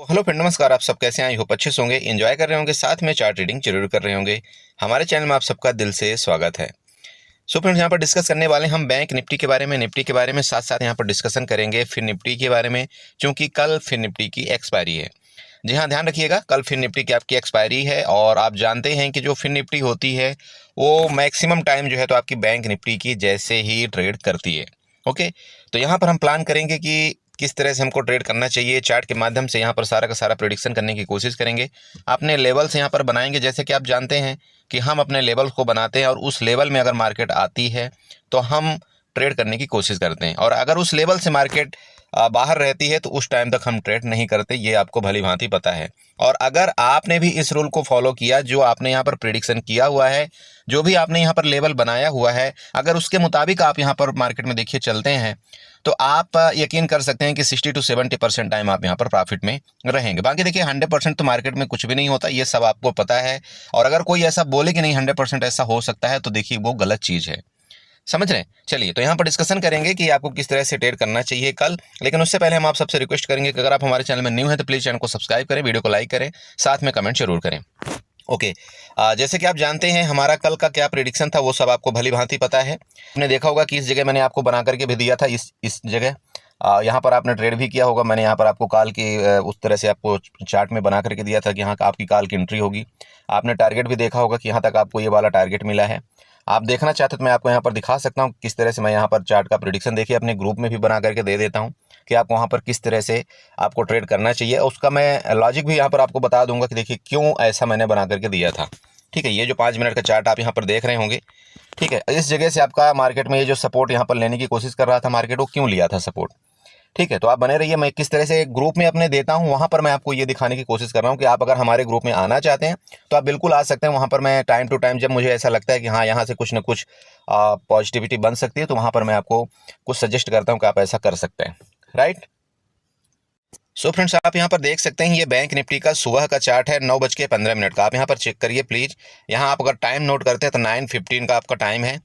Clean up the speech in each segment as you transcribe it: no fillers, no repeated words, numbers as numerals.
तो hello friend, नमस्कार। आप सब कैसे हैं? आई होप अच्छे से होंगे, एंजॉय कर रहे होंगे, साथ में चार्ट रीडिंग जरूर कर रहे होंगे। हमारे चैनल में आप सबका दिल से स्वागत है। सो फ्रेंड्स, यहाँ पर डिस्कस करने वाले हम बैंक निफ्टी के बारे में, साथ साथ यहाँ पर डिस्कशन करेंगे फिर निफ्टी के बारे में, क्योंकि कल फिर निफ्टी की एक्सपायरी है। जी हाँ, ध्यान रखिएगा, कल फिर निफ्टी की आपकी एक्सपायरी है और आप जानते हैं कि जो फिर निफ्टी होती है वो मैक्सिमम टाइम जो है तो आपकी बैंक निफ्टी की जैसे ही ट्रेड करती है। ओके, तो यहाँ पर हम प्लान करेंगे कि किस तरह से हमको ट्रेड करना चाहिए। चार्ट के माध्यम से यहाँ पर सारा का सारा प्रेडिक्शन करने की कोशिश करेंगे। अपने लेवल्स यहाँ पर बनाएंगे, जैसे कि आप जानते हैं कि हम अपने लेवल को बनाते हैं और उस लेवल में अगर मार्केट आती है तो हम ट्रेड करने की कोशिश करते हैं, और अगर उस लेवल से मार्केट बाहर रहती है तो उस टाइम तक हम ट्रेड नहीं करते। ये आपको भली भांति पता है। और अगर आपने भी इस रूल को फॉलो किया, जो आपने यहाँ पर प्रेडिक्शन किया हुआ है, जो भी आपने यहाँ पर लेवल बनाया हुआ है, अगर उसके मुताबिक आप यहाँ पर मार्केट में देखिए चलते हैं, तो आप यकीन कर सकते हैं कि 60 to 70% टाइम आप यहाँ पर प्रॉफिट में रहेंगे। बाकी देखिए 100% तो मार्केट में कुछ भी नहीं होता, ये सब आपको पता है। और अगर कोई ऐसा बोले कि नहीं 100% ऐसा हो सकता है, तो देखिए वो गलत चीज़ है। समझ रहे हैं? चलिए, तो यहाँ पर डिस्कशन करेंगे कि आपको किस तरह से ट्रेड करना चाहिए कल। लेकिन उससे पहले हम आप सबसे रिक्वेस्ट करेंगे कि अगर आप हमारे चैनल में न्यू हैं तो प्लीज़ चैनल को सब्सक्राइब करें, वीडियो को लाइक करें, साथ में कमेंट जरूर करें। ओके, जैसे कि आप जानते हैं हमारा कल का क्या प्रेडिक्शन था, वो सब आपको भली भांति पता है। आपने देखा होगा कि इस जगह मैंने आपको बना करके भी दिया था, इस जगह यहाँ पर आपने ट्रेड भी किया होगा। मैंने यहाँ पर आपको कॉल की उस तरह से आपको चार्ट में बना करके दिया था कि यहाँ का आपकी कॉल की एंट्री होगी। आपने टारगेट भी देखा होगा कि यहाँ तक आपको ये वाला टारगेट मिला है। आप देखना चाहते तो मैं आपको यहाँ पर दिखा सकता हूँ किस तरह से मैं यहाँ पर चार्ट का प्रेडिक्शन देखिए अपने ग्रुप में भी बना करके दे देता हूँ कि आपको वहाँ पर किस तरह से आपको ट्रेड करना चाहिए। उसका मैं लॉजिक भी यहाँ पर आपको बता दूंगा कि देखिए क्यों ऐसा मैंने बना करके दिया था। ठीक है, ये जो 5 मिनट का चार्ट आप यहाँ पर देख रहे होंगे, ठीक है, इस जगह से आपका मार्केट में ये जो सपोर्ट यहाँ पर लेने की कोशिश कर रहा था मार्केट, वो क्यों लिया था सपोर्ट। ठीक है, तो आप बने रहिए। मैं किस तरह से ग्रुप में अपने देता हूँ, वहाँ पर मैं आपको ये दिखाने की कोशिश कर रहा हूँ कि आप अगर हमारे ग्रुप में आना चाहते हैं तो आप बिल्कुल आ सकते हैं। वहाँ पर मैं टाइम टू टाइम जब मुझे ऐसा लगता है कि हाँ यहाँ से कुछ ना कुछ पॉजिटिविटी बन सकती है, तो वहाँ पर मैं आपको कुछ सजेस्ट करता हूँ कि आप ऐसा कर सकते हैं। राइट। सो फ्रेंड्स, आप यहाँ पर देख सकते हैं ये बैंक निफ्टी का सुबह का चार्ट है, 9:15 का। आप यहाँ पर चेक करिए प्लीज़। यहाँ आप अगर टाइम नोट करते हैं तो 9:15 का आपका टाइम है।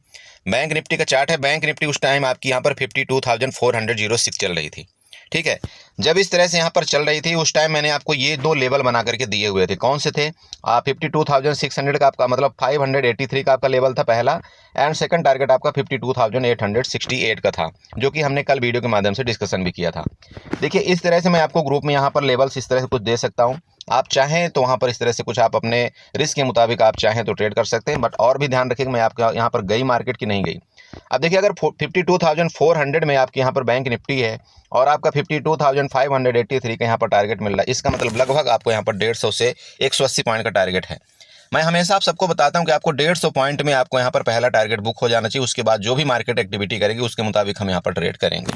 बैंक निफ्टी का चार्ट है। बैंक निफ्टी उस टाइम आपकी यहाँ पर 52,406 चल रही थी। ठीक है, जब इस तरह से यहाँ पर चल रही थी उस टाइम मैंने आपको ये 2 लेवल बना करके दिए हुए थे। कौन से थे? 52,600 का आपका मतलब 583 का आपका लेवल था पहला, एंड सेकंड टारगेट आपका 52,868 का था, जो कि हमने कल वीडियो के माध्यम से डिस्कशन भी किया था। देखिए इस तरह से मैं आपको ग्रुप में यहाँ पर लेवल्स इस तरह से कुछ दे सकता हूँ। आप चाहें तो वहाँ पर इस तरह से कुछ आप अपने रिस्क के मुताबिक आप चाहें तो ट्रेड कर सकते हैं, बट और भी ध्यान रखिएगा मैं आपका यहाँ पर गई मार्केट की नहीं गई। अब देखिए अगर 52,400 में आपके यहाँ पर बैंक निफ्टी है और आपका 52,583 का यहाँ पर टारगेट मिल रहा है, इसका मतलब लगभग आपको यहाँ पर 150 से 180 पॉइंट का टारगेट है। मैं हमेशा आप सबको बताता हूं कि आपको 150 पॉइंट में आपको यहाँ पर पहला टारगेट बुक हो जाना चाहिए। उसके बाद जो भी मार्केट एक्टिविटी करेगी उसके मुताबिक हम यहाँ पर ट्रेड करेंगे।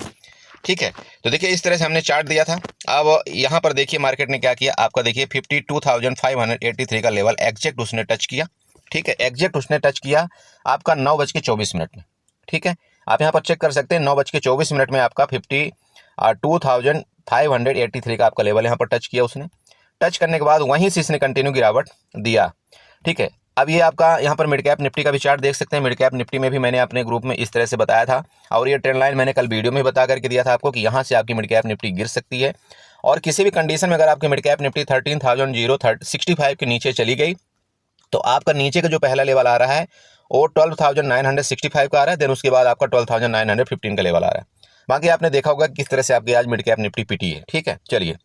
ठीक है, तो देखिए इस तरह से हमने चार्ट दिया था। अब यहाँ पर देखिए मार्केट ने क्या किया, आपका देखिए 52,583 का लेवल एग्जैक्ट उसने टच किया। ठीक है, एग्जैक्ट उसने टच किया आपका 9:24 में। ठीक है, आप यहाँ पर चेक कर सकते हैं 9:24 में आपका 52,583 का आपका लेवल यहाँ पर टच किया उसने। टच करने के बाद वहीं से इसने कंटिन्यू गिरावट दिया। ठीक है, अब ये आपका यहाँ पर मिड कैप निफ्टी का भी चार्ट देख सकते हैं। मिड कैप निफ्टी में भी मैंने अपने ग्रुप में इस तरह से बताया था, और ये ट्रेंड लाइन मैंने कल वीडियो में बता करके दिया था आपको कि यहाँ से आपकी मिड कैप निफ्टी गिर सकती है, और किसी भी कंडीशन में अगर आपकी मिड कैप निफ्टी 13,065 के नीचे चली गई तो आपका नीचे का जो पहला लेवल आ रहा है वो 12,965 का आ रहा है, देन उसके बाद आपका 12,915 का लेवल आ रहा है। बाकी आपने देखा होगा किस तरह से आपकी आज मिड कैप निफ्टी पिटी है। ठीक है, चलिए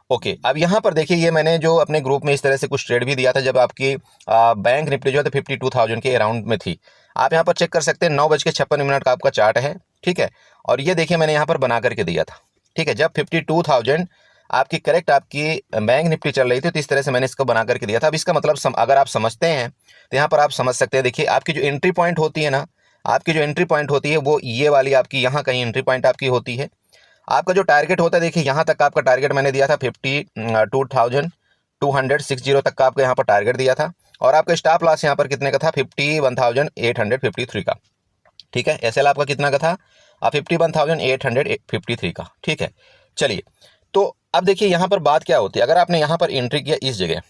ओके, अब यहाँ पर देखिए ये मैंने जो अपने ग्रुप में इस तरह से कुछ ट्रेड भी दिया था जब आपकी बैंक निफ्टी जो है 52,000 के अराउंड में थी। आप यहाँ पर चेक कर सकते हैं 9:56 का आपका चार्ट है। ठीक है, और ये देखिए मैंने यहाँ पर बना करके दिया था। ठीक है, जब 52,000 आपकी करेक्ट आपकी बैंक निफ्टी चल रही थी तो इस तरह से मैंने इसको बना करके दिया था। अब इसका मतलब अगर आप समझते हैं तो यहाँ पर आप समझ सकते हैं। देखिए आपकी जो एंट्री पॉइंट होती है ना, आपकी जो एंट्री पॉइंट होती है वो ये वाली आपकी यहाँ कहीं एंट्री पॉइंट आपकी होती है। आपका जो टारगेट होता है देखिए यहाँ तक आपका टारगेट मैंने दिया था 52,260 तक का आपका यहाँ पर टारगेट दिया था, और आपका स्टॉप लॉस यहाँ पर कितने का था 51,853 का। ठीक है, एसएल आपका कितना का था 51,853 का। ठीक है, चलिए तो अब देखिए यहाँ पर बात क्या होती है। अगर आपने यहाँ पर एंट्री किया इस जगह,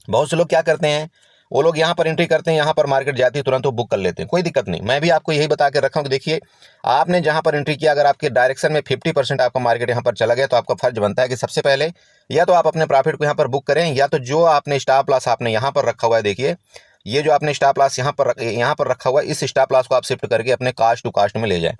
बहुत से लोग क्या करते हैं वो लोग यहाँ पर एंट्री करते हैं, यहाँ पर मार्केट जाती है तुरंत वो बुक कर लेते हैं, कोई दिक्कत नहीं। मैं भी आपको यही बता के रखा हूँ कि देखिए आपने जहाँ पर एंट्री किया, अगर आपके डायरेक्शन में 50% आपका मार्केट यहाँ पर चला गया तो आपका फर्ज बनता है कि सबसे पहले या तो आप अपने प्रॉफिट को यहाँ पर बुक करें, या तो जो आपने स्टॉप लॉस आपने यहाँ पर रखा हुआ है, देखिए ये जो आपने स्टॉप लॉस यहाँ पर रखा हुआ है, इस स्टॉप लॉस को आप शिफ्ट करके अपने कास्ट टू कास्ट में ले जाएं।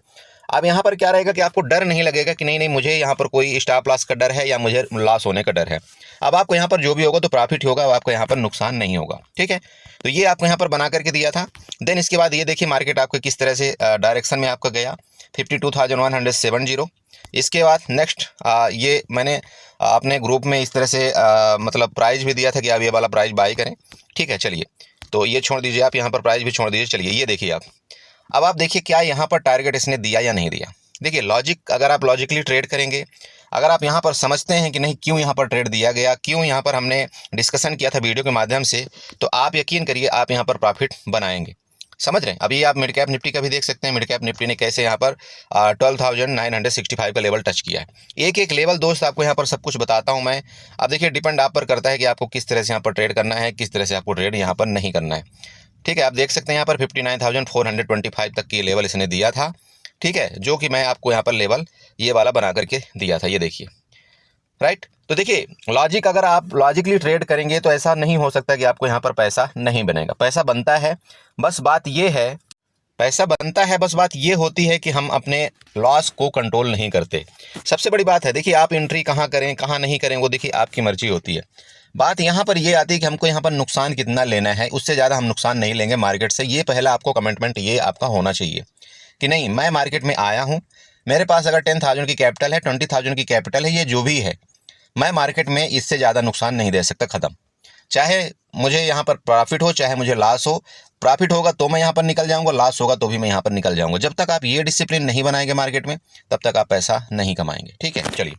अब यहाँ पर क्या रहेगा कि आपको डर नहीं लगेगा कि नहीं मुझे यहाँ पर कोई स्टॉप लॉस का डर है या मुझे लॉस होने का डर है। अब आपको यहाँ पर जो भी होगा तो प्रॉफिट होगा, आपको यहाँ पर नुकसान नहीं होगा, ठीक है। तो ये आपको यहाँ पर बना करके दिया था। देन इसके बाद ये देखिए मार्केट आपको किस तरह से डायरेक्शन में आपका गया 52,170। इसके बाद नेक्स्ट ये मैंने अपने ग्रुप में इस तरह से मतलब प्राइस भी दिया था कि आप ये वाला प्राइस बाई करें, ठीक है। चलिए तो ये छोड़ दीजिए, आप यहाँ पर प्राइस भी छोड़ दीजिए। चलिए ये देखिए आप, अब आप देखिए क्या यहाँ पर टारगेट इसने दिया या नहीं दिया। देखिए लॉजिक, अगर आप लॉजिकली ट्रेड करेंगे, अगर आप यहाँ पर समझते हैं कि नहीं क्यों यहाँ पर ट्रेड दिया गया, क्यों यहाँ पर हमने डिस्कशन किया था वीडियो के माध्यम से, तो आप यकीन करिए आप यहाँ पर प्रॉफिट बनाएंगे। समझ रहे हैं। अभी आप मिड कैप निफ्टी का भी देख सकते हैं, मिड कैप निफ्टी ने कैसे यहाँ पर 12,965 का लेवल टच किया है। एक एक लेवल दोस्त आपको यहाँ पर सब कुछ बताता हूँ मैं। अब देखिए डिपेंड आप पर करता है कि आपको किस तरह से यहाँ पर ट्रेड करना है, किस तरह से आपको ट्रेड यहाँ पर नहीं करना है, ठीक है। आप देख सकते हैं यहाँ पर 59,425 तक की लेवल इसने दिया था, ठीक है, जो कि मैं आपको यहाँ पर लेवल ये वाला बना करके दिया था, ये देखिए, राइट। तो देखिए लॉजिक, अगर आप लॉजिकली ट्रेड करेंगे तो ऐसा नहीं हो सकता कि आपको यहाँ पर पैसा नहीं बनेगा। पैसा बनता है, बस बात ये है, पैसा बनता है, बस बात ये होती है कि हम अपने लॉस को कंट्रोल नहीं करते। सबसे बड़ी बात है, देखिए आप एंट्री कहाँ करें कहाँ नहीं करें वो देखिए आपकी मर्जी होती है। बात यहाँ पर ये आती है कि हमको यहाँ पर नुकसान कितना लेना है, उससे ज़्यादा हम नुकसान नहीं लेंगे मार्केट से। ये पहला आपको कमिटमेंट ये आपका होना चाहिए कि नहीं, मैं मार्केट में आया हूँ, मेरे पास अगर 10,000 की कैपिटल है, 20,000 की कैपिटल है, ये जो भी है, मैं मार्केट में इससे ज़्यादा नुकसान नहीं दे सकता, ख़त्म। चाहे मुझे यहाँ पर प्रॉफिट हो, चाहे मुझे लॉस हो, प्रॉफिट होगा तो मैं यहाँ पर निकल जाऊँगा, लॉस होगा तो भी मैं यहाँ पर निकल जाऊँगा। जब तक आप ये डिसिप्लिन नहीं बनाएंगे मार्केट में, तब तक आप पैसा नहीं कमाएंगे, ठीक है। चलिए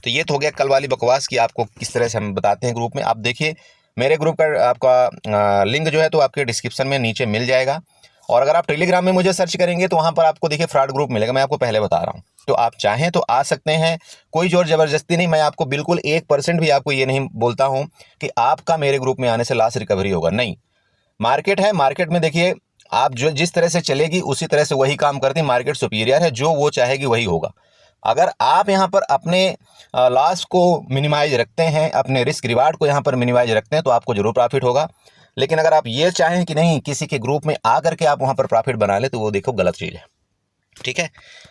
तो ये तो हो गया कल वाली बकवास की आपको किस तरह से हम बताते हैं ग्रुप में। आप देखिए मेरे ग्रुप का आपका लिंक जो है तो आपके डिस्क्रिप्शन में नीचे मिल जाएगा, और अगर आप टेलीग्राम में मुझे सर्च करेंगे तो वहाँ पर आपको देखिए फ्रॉड ग्रुप मिलेगा, मैं आपको पहले बता रहा हूँ। तो आप चाहें तो आ सकते हैं, कोई जोर ज़बरदस्ती नहीं। मैं आपको बिल्कुल 1% भी आपको ये नहीं बोलता हूँ कि आपका मेरे ग्रुप में आने से लॉस रिकवरी होगा, नहीं। मार्केट है, मार्केट में देखिए आप जो जिस तरह से चलेगी उसी तरह से वही काम करती, मार्केट सुपीरियर है, जो वो चाहेगी वही होगा। अगर आप यहाँ पर अपने लॉस को मिनिमाइज रखते हैं, अपने रिस्क रिवार्ड को यहाँ पर मिनिमाइज रखते हैं, तो आपको जरूर प्रॉफिट होगा। लेकिन अगर आप ये चाहें कि नहीं किसी के ग्रुप में आ करके आप वहाँ पर प्रॉफिट बना ले, तो वो देखो गलत चीज़ है, ठीक है।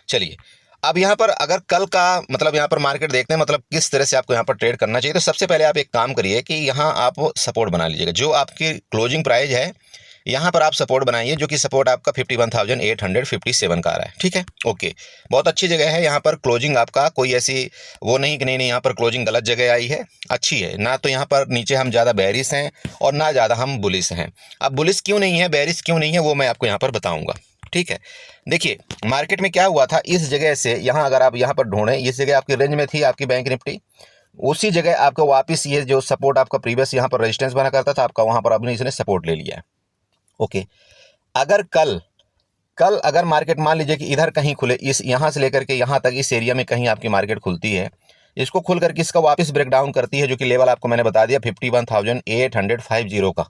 चलिए अब यहाँ पर अगर कल का मतलब यहाँ पर मार्केट देखते हैं, मतलब किस तरह से आपको यहाँ पर ट्रेड करना चाहिए, तो सबसे पहले आप एक काम करिए कि यहाँ आप सपोर्ट बना लीजिएगा। जो आपकी क्लोजिंग प्राइस है यहाँ पर आप सपोर्ट बनाइए, जो कि सपोर्ट आपका 51,857 का आ रहा है, ठीक है। ओके, बहुत अच्छी जगह है यहाँ पर क्लोजिंग आपका, कोई ऐसी वो नहीं कि नहीं यहाँ पर क्लोजिंग गलत जगह आई है, अच्छी है ना। तो यहाँ पर नीचे हम ज़्यादा बेरिश हैं और ना ज़्यादा हम बुलिश हैं। अब बुलिश क्यों नहीं है, बेरिश क्यों नहीं है, वो मैं आपको यहाँ पर बताऊँगा, ठीक है। देखिए मार्केट में क्या हुआ था, इस जगह से यहाँ अगर आप यहाँ पर ढूंढें, इस जगह आपकी रेंज में थी आपकी बैंक निफ्टी, उसी जगह आपको वापस ये जो सपोर्ट आपका प्रीवियस यहाँ पर रेजिस्टेंस बना करता था आपका, वहाँ पर अपने इसने सपोर्ट ले लिया है। ओके, अगर कल अगर मार्केट मान लीजिए कि इधर कहीं खुले, इस यहाँ से लेकर के यहाँ तक इस एरिया में कहीं आपकी मार्केट खुलती है, इसको खुल करके इसका वापस ब्रेकडाउन करती है, जो कि लेवल आपको मैंने बता दिया 51,850 का।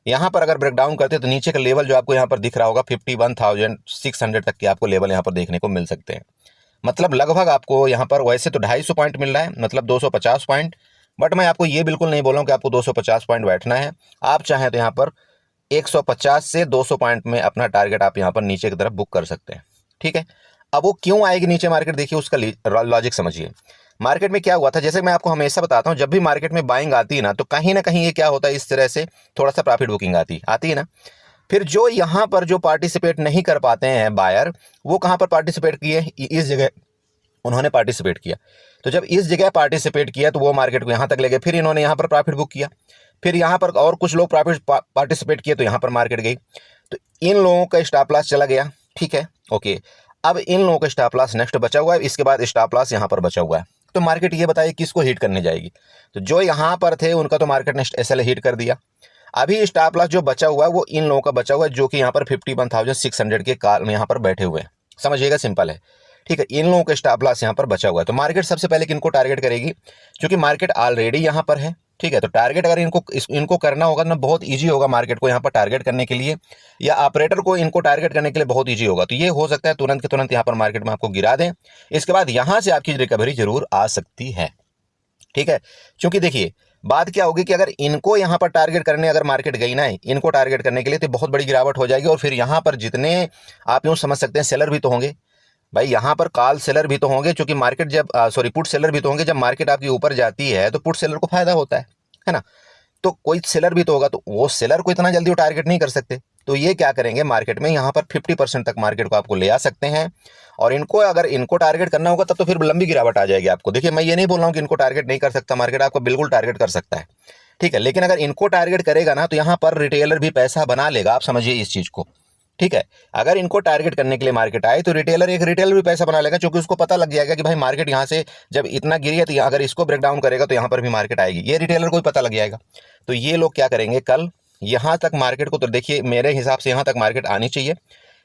यहाँ पर अगर ब्रेकडाउन करते हैं तो नीचे का लेवल जो आपको यहाँ पर दिख रहा होगा 51,600 तक के आपको लेवल यहाँ पर देखने को मिल सकते हैं। मतलब लगभग आपको यहाँ पर वैसे तो 250 पॉइंट मिल रहा है, मतलब 250 पॉइंट, बट मैं आपको ये बिल्कुल नहीं बोल रहा हूँ कि आपको 250 पॉइंट बैठना है। आप चाहें तो यहाँ पर 150 से 200 पॉइंट में अपना टारगेट आप यहाँ पर नीचे की तरफ बुक कर सकते हैं, ठीक है। अब वो क्यों आएगी नीचे मार्केट, देखिए उसका लॉजिक समझिए। मार्केट में क्या हुआ था, जैसे मैं आपको हमेशा बताता हूँ, जब भी मार्केट में बाइंग आती है ना, तो कहीं ना कहीं ये क्या होता है, इस तरह से थोड़ा सा प्रॉफिट बुकिंग आती है ना। फिर जो यहाँ पर जो पार्टिसिपेट नहीं कर पाते हैं बायर, वो कहाँ पर पार्टिसिपेट किए, इस जगह उन्होंने पार्टिसिपेट किया। तो जब इस जगह पार्टिसिपेट किया तो वो मार्केट को यहाँ तक ले गए, फिर इन्होंने यहाँ पर प्रॉफिट बुक किया, फिर यहाँ पर और कुछ लोग प्रॉफिट पार्टिसिपेट किए तो यहाँ पर मार्केट गई, तो इन लोगों का स्टॉप लॉस चला गया, ठीक है। ओके, अब इन लोगों का स्टॉप लॉस नेक्स्ट बचा हुआ है, इसके बाद स्टॉप लॉस यहाँ पर बचा हुआ है। तो मार्केट ये बताइए किसको हिट करने जाएगी, तो जो यहाँ पर थे उनका तो मार्केट ने ऐसे हिट कर दिया। अभी स्टॉप लॉस जो बचा हुआ है वो इन लोगों का बचा हुआ है, जो कि यहाँ पर 51,600 के काल में यहाँ पर बैठे हुए हैं। समझिएगा, सिंपल है, ठीक है। इन लोगों का स्टॉप लॉस यहाँ पर बचा हुआ है। तो मार्केट सबसे पहले किनको टारगेट करेगी, क्योंकि मार्केट ऑलरेडी यहाँ पर है, ठीक है। तो टारगेट अगर इनको करना होगा ना, बहुत ईजी होगा मार्केट को यहाँ पर टारगेट करने के लिए, या ऑपरेटर को इनको टारगेट करने के लिए बहुत ईजी होगा। तो ये हो सकता है तुरंत के तुरंत यहाँ पर मार्केट में आपको गिरा दें, इसके बाद यहाँ से आपकी रिकवरी जरूर आ सकती है। ठीक है, क्योंकि देखिए बात क्या होगी कि अगर इनको यहाँ पर टारगेट करने अगर मार्केट गई ना, इनको टारगेट करने के लिए, तो बहुत बड़ी गिरावट हो जाएगी। और फिर यहाँ पर जितने आप यूँ समझ सकते हैं सेलर भी तो होंगे भाई, यहाँ पर कॉल सेलर भी तो होंगे, क्योंकि मार्केट जब पुट सेलर भी तो होंगे। जब मार्केट आपकी ऊपर जाती है तो पुट सेलर को फायदा होता है ना। तो कोई सेलर भी तो होगा, तो वो सेलर को इतना जल्दी वो टारगेट नहीं कर सकते। तो ये क्या करेंगे, मार्केट में यहाँ पर 50% तक मार्केट को आपको ले आ सकते हैं। और इनको अगर इनको टारगेट करना होगा तब तो फिर लंबी गिरावट आ जाएगी आपको। देखिए मैं ये नहीं बोल रहा हूँ कि इनको टारगेट नहीं कर सकता मार्केट, आपको बिल्कुल टारगेट कर सकता है, ठीक है। लेकिन अगर इनको टारगेट करेगा ना, तो यहाँ पर रिटेलर भी पैसा बना लेगा, आप समझिए इस चीज़ को, ठीक है। अगर इनको टारगेट करने के लिए मार्केट आए तो रिटेलर भी पैसा बना लेगा, क्योंकि उसको पता लग जाएगा कि भाई मार्केट यहाँ से जब इतना गिरी है, तो अगर इसको ब्रेक डाउन करेगा तो यहाँ पर भी मार्केट आएगी, ये रिटेलर को भी पता लग जाएगा। तो ये लोग क्या करेंगे, कल यहाँ तक मार्केट को, तो देखिए मेरे हिसाब से यहाँ तक मार्केट आनी चाहिए।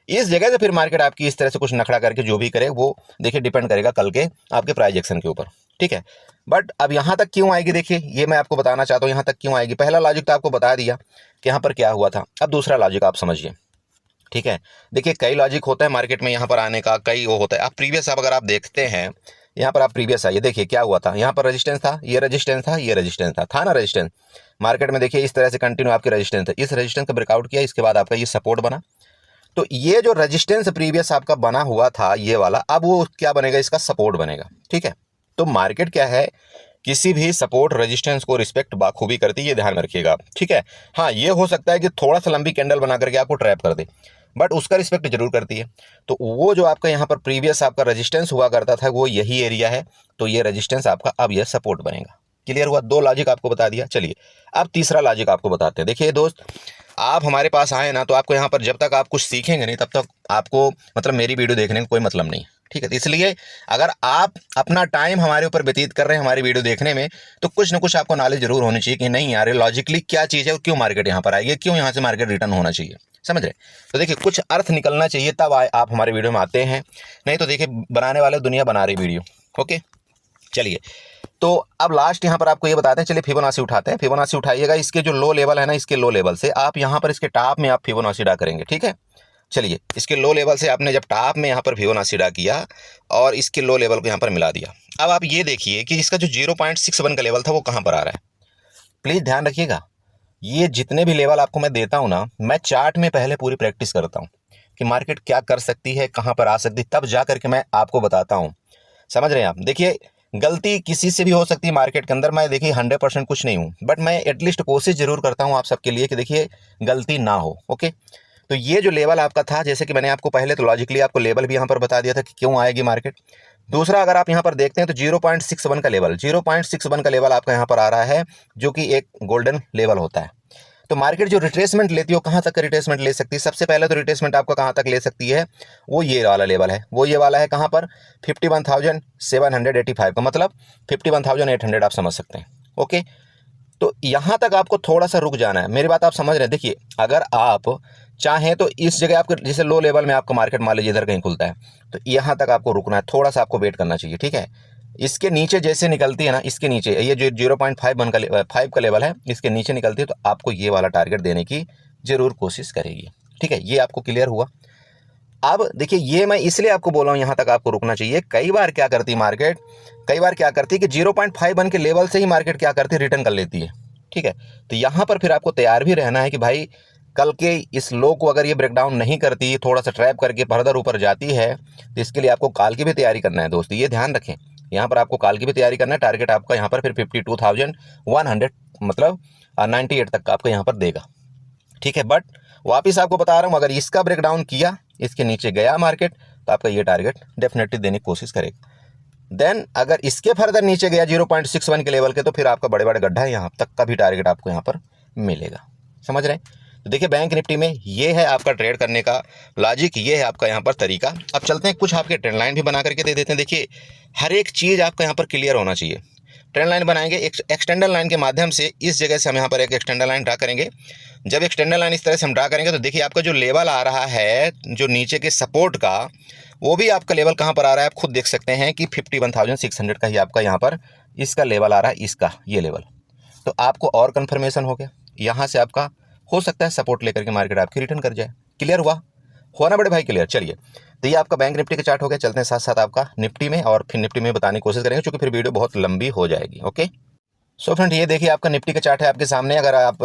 इस जगह से फिर मार्केट आपकी इस तरह से कुछ नखड़ा करके जो भी करे वो देखिए डिपेंड करेगा कल के आपके प्राइस एक्शन के ऊपर, ठीक है। बट अब यहाँ तक क्यों आएगी, देखिए ये मैं आपको बताना चाहता हूँ यहाँ तक क्यों आएगी। पहला लॉजिक तो आपको बता दिया कि यहाँ पर क्या हुआ था। अब दूसरा लॉजिक आप समझिए, ठीक है। देखिए कई लॉजिक होता है मार्केट में यहाँ पर आने का, कई वो होता है। आप प्रीवियस अगर आप देखते हैं, यहाँ पर आप प्रीवियस आइए, देखिए क्या हुआ था। यहाँ पर रेजिस्टेंस था, ये रेजिस्टेंस था, ये रेजिस्टेंस था ना रेजिस्टेंस मार्केट में। देखिए इस तरह से कंटिन्यू आपकी रेजिस्टेंस है, इस रेजिस्टेंस का ब्रेकआउट किया, इसके बाद आपका ये सपोर्ट बना। तो ये जो रेजिस्टेंस प्रीवियस आपका बना हुआ था ये वाला, अब वो क्या बनेगा, इसका सपोर्ट बनेगा, ठीक है। तो मार्केट क्या है, किसी भी सपोर्ट रेजिस्टेंस को रिस्पेक्ट बाखूबी करती है, ये ध्यान में रखिएगा, ठीक है। हाँ ये हो सकता है कि थोड़ा सा लंबी कैंडल बना करके आपको ट्रैप कर दे, बट उसका रिस्पेक्ट जरूर करती है। तो वो जो आपका यहाँ पर प्रीवियस आपका रेजिस्टेंस हुआ करता था वो यही एरिया है, तो ये रेजिस्टेंस आपका अब यह सपोर्ट बनेगा। क्लियर हुआ, दो लॉजिक आपको बता दिया। चलिए अब तीसरा लॉजिक आपको बताते हैं। देखिए दोस्त, आप हमारे पास आए ना, तो आपको यहाँ पर जब तक आप कुछ सीखेंगे नहीं तब तक आपको मतलब मेरी वीडियो देखने का कोई मतलब नहीं, ठीक है। तो इसलिए अगर आप अपना टाइम हमारे ऊपर व्यतीत कर रहे हैं हमारी वीडियो देखने में, तो कुछ ना कुछ आपको नॉलेज जरूर होनी चाहिए कि नहीं यार लॉजिकली क्या चीज़ है और क्यों मार्केट यहाँ पर आएगी, क्यों यहाँ से मार्केट रिटर्न होना चाहिए, समझ रहे। तो देखिए कुछ अर्थ निकलना चाहिए तब आप हमारे वीडियो में आते हैं, नहीं तो देखिए बनाने वाले दुनिया बना रही वीडियो। ओके चलिए, तो अब लास्ट यहाँ पर आपको ये बताते हैं। चलिए फिबोनाची उठाते हैं, फिबोनाची उठाइएगा। इसके जो लो लेवल है ना, इसके लो लेवल से आप यहाँ पर इसके टॉप में आप फिबोनाची ड्रा करेंगे, ठीक है। चलिए इसके लो लेवल से आपने जब टॉप में यहाँ पर फिबोनाची ड्रा किया और इसके लो लेवल को यहाँ पर मिला दिया, अब आप ये देखिए कि इसका जो 0.61 का लेवल था वो कहाँ पर आ रहा है। प्लीज़ ध्यान रखिएगा, ये जितने भी लेवल आपको मैं देता हूँ ना, मैं चार्ट में पहले पूरी प्रैक्टिस करता हूँ कि मार्केट क्या कर सकती है, कहाँ पर आ सकती है, तब जा करके मैं आपको बताता हूँ, समझ रहे हैं आप। देखिए गलती किसी से भी हो सकती है मार्केट के अंदर, मैं देखिए 100% कुछ नहीं हूँ, बट मैं एटलीस्ट कोशिश जरूर करता हूँ आप सबके लिए कि देखिए गलती ना हो। ओके, तो ये जो लेवल आपका था, जैसे कि मैंने आपको पहले तो लॉजिकली आपको लेवल भी यहाँ पर बता दिया था कि क्यों आएगी मार्केट। दूसरा अगर आप यहाँ पर देखते हैं तो 0.61 का लेवल, 0.61 का लेवल आपका यहाँ पर आ रहा है, जो कि एक गोल्डन लेवल होता है। तो मार्केट जो रिट्रेसमेंट लेती है वो कहाँ तक का रिट्रेसमेंट ले सकती है, सबसे पहले तो रिट्रेसमेंट आपका कहाँ तक ले सकती है, वो ये वाला लेवल है, वो ये वाला है कहाँ पर 51,785 का, मतलब 51,800 आप समझ सकते हैं। ओके, तो यहाँ तक आपको थोड़ा सा रुक जाना है, मेरी बात आप समझ रहे हैं। देखिए अगर आप चाहें तो इस जगह आपको जैसे लो लेवल में आपका मार्केट मान लीजिए इधर कहीं खुलता है, तो यहाँ तक आपको रुकना है, थोड़ा सा आपको वेट करना चाहिए, ठीक है। इसके नीचे जैसे निकलती है ना, इसके नीचे ये जो 0.5 का लेवल है, इसके नीचे निकलती है, तो आपको ये वाला टारगेट देने की जरूर कोशिश करेगी, ठीक है। ये आपको क्लियर हुआ। अब देखिए ये मैं इसलिए आपको बोल रहा हूँ यहाँ तक आपको रुकना चाहिए। कई बार क्या करती मार्केट, कई बार क्या करती है कि 0.51 के लेवल से ही मार्केट क्या करती है, रिटर्न कर लेती है, ठीक है। तो यहाँ पर फिर आपको तैयार भी रहना है कि भाई कल के इस लो को अगर ये ब्रेकडाउन नहीं करती, थोड़ा सा ट्रैप करके फर्दर ऊपर जाती है, तो इसके लिए आपको कॉल की भी तैयारी करना है दोस्तों, ये ध्यान रखें। यहाँ पर आपको कॉल की भी तैयारी करना है। टारगेट आपका यहाँ पर फिर 52,100 मतलब 98 तक का आपको यहाँ पर देगा, ठीक है। बट वापिस आपको बता रहा हूँ, अगर इसका ब्रेकडाउन किया, इसके नीचे गया मार्केट, तो आपका ये टारगेट डेफिनेटली देने की कोशिश करेगा। देन अगर इसके फर्दर नीचे गया 0.61 के लेवल के, तो फिर आपका बड़े बड़े गड्ढा है, यहाँ तक का भी टारगेट आपको यहाँ पर मिलेगा, समझ रहे हैं। तो देखिए बैंक निफ्टी में ये है आपका ट्रेड करने का लॉजिक, ये है आपका यहाँ पर तरीका। अब चलते हैं कुछ आपके ट्रेंड लाइन भी बना करके दे देते हैं। देखिए हर एक चीज़ आपका यहाँ पर क्लियर होना चाहिए। ट्रेंड लाइन बनाएंगे एक्सटेंडर लाइन के माध्यम से, इस जगह से हम यहाँ पर एक एक्सटेंडर लाइन ड्रा करेंगे। जब एक्सटेंडर लाइन इस तरह से हम ड्रा करेंगे, तो देखिए आपका जो लेवल आ रहा है जो नीचे के सपोर्ट का, वो भी आपका लेवल कहाँ पर आ रहा है, आप खुद देख सकते हैं कि 51,600 का ही आपका यहाँ पर इसका लेवल आ रहा है, इसका ये लेवल। तो आपको और कन्फर्मेशन हो गया, यहाँ से आपका हो सकता है सपोर्ट लेकर के मार्केट आपकी रिटर्न कर जाए। क्लियर हुआ ना बड़े भाई? क्लियर। चलिए, तो ये आपका बैंक निफ्टी का चार्ट हो गया। चलते हैं साथ साथ आपका निफ्टी में, और फिर निफ्टी में बताने की कोशिश करेंगे, क्योंकि फिर वीडियो बहुत लंबी हो जाएगी। ओके, सो फ्रेंड, ये देखिए आपका निफ्टी का चार्ट है आपके सामने। अगर आप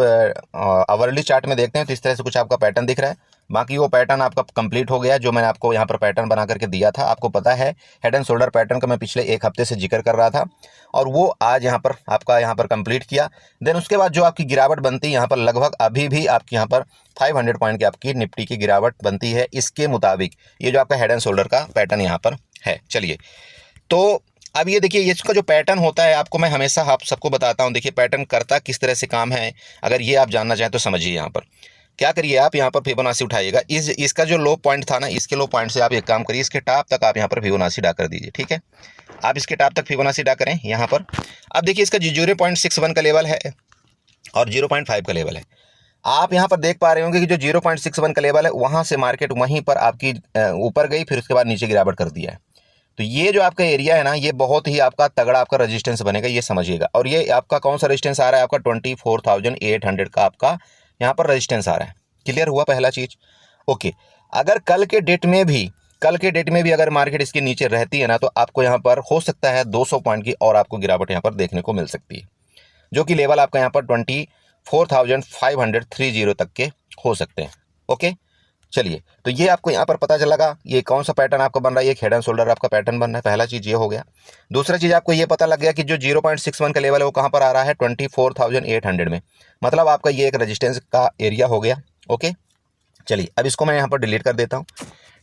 आवरली चार्ट में देखते हैं तो इस तरह से कुछ आपका पैटर्न दिख रहा है। बाकी वो पैटर्न आपका कंप्लीट हो गया जो मैंने आपको यहाँ पर पैटर्न बना करके दिया था। आपको पता है हेड एंड शोल्डर पैटर्न का मैं पिछले एक हफ्ते से जिक्र कर रहा था, और वो आज यहाँ पर आपका यहाँ पर कंप्लीट किया। देन उसके बाद जो आपकी गिरावट बनती है यहाँ पर, लगभग अभी भी आपकी यहाँ पर 500 पॉइंट की आपकी निफ्टी की गिरावट बनती है। इसके मुताबिक ये जो आपका हेड एंड शोल्डर का पैटर्न यहाँ पर है। चलिए, तो अब ये देखिए, इसका जो पैटर्न होता है आपको मैं हमेशा आप सबको बताता हूँ। देखिए पैटर्न करता किस तरह से काम है, अगर ये आप जानना चाहें तो समझिए। यहाँ पर क्या करिए, आप यहाँ पर फिबोनाची उठाइएगा। इसका जो लो पॉइंट था ना, इसके लो पॉइंट से आप एक काम करिए, इसके टॉप तक आप यहाँ पर फिबोनाची ड्रा कर दीजिए। ठीक है, आप इसके टॉप तक फिबोनाची ड्रा करें यहाँ पर। अब देखिए इसका 0.61 का लेवल है और 0.5 का लेवल है। आप यहाँ पर देख पा रहे होंगे कि जो 0.61 का लेवल है, वहाँ से मार्केट वहीं पर आपकी ऊपर गई, फिर उसके बाद नीचे गिरावट कर दिया है। तो ये जो आपका एरिया है ना, ये बहुत ही आपका तगड़ा आपका रेजिस्टेंस बनेगा, ये समझिएगा। और ये आपका कौन सा रेजिस्टेंस आ रहा है? आपका 24,800 का आपका यहाँ पर रेजिस्टेंस आ रहा है। क्लियर हुआ पहला चीज? ओके, अगर कल के डेट में भी अगर मार्केट इसके नीचे रहती है ना, तो आपको यहाँ पर हो सकता है 200 पॉइंट की और आपको गिरावट यहाँ पर देखने को मिल सकती है, जो कि लेवल आपका यहाँ पर 24,530 तक के हो सकते हैं। ओके, चलिए, तो ये आपको यहाँ पर पता चलेगा ये कौन सा पैटर्न आपका बन रहा है। ये हेड एंड शोल्डर आपका पैटर्न बन रहा है। पहला चीज ये हो गया। दूसरा चीज आपको ये पता लग गया कि जो 0.61 का लेवल है वो कहाँ पर आ रहा है? 24,800 में। मतलब आपका ये एक रेजिस्टेंस का एरिया हो गया। ओके, चलिए, अब इसको मैं यहाँ पर डिलीट कर देता हूँ।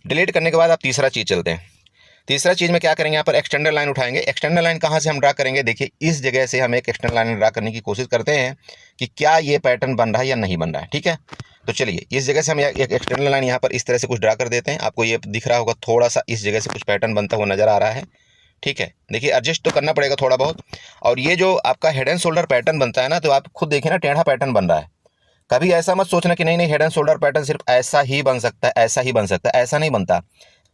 डिलीट करने के बाद आप तीसरा चीज चलते हैं। तीसरा चीज में क्या करेंगे, यहाँ पर एक्सटेंडर लाइन उठाएंगे। एक्सटेंडर लाइन कहाँ से हम ड्रा करेंगे? देखिए इस जगह से हम एक एक्सटेंडर लाइन ड्रा करने की कोशिश करते हैं कि क्या ये पैटर्न बन रहा है या नहीं बन रहा है। ठीक है, तो चलिए इस जगह से हम एक एक्सटेंडर लाइन यहाँ पर इस तरह से कुछ ड्रा कर देते हैं। आपको ये दिख रहा होगा, थोड़ा सा इस जगह से कुछ पैटर्न बनता हुआ नजर आ रहा है। ठीक है, देखिए एडजस्ट तो करना पड़ेगा थोड़ा बहुत। और ये जो आपका हेड एंड शोल्डर पैटर्न बनता है ना, तो आप खुद देखिए ना, टेढ़ा पैटर्न बन रहा है। कभी ऐसा मत सोचना कि नहीं हेड एंड शोल्डर पैटर्न सिर्फ ऐसा ही बन सकता है, ऐसा ही बन सकता है। ऐसा नहीं बनता।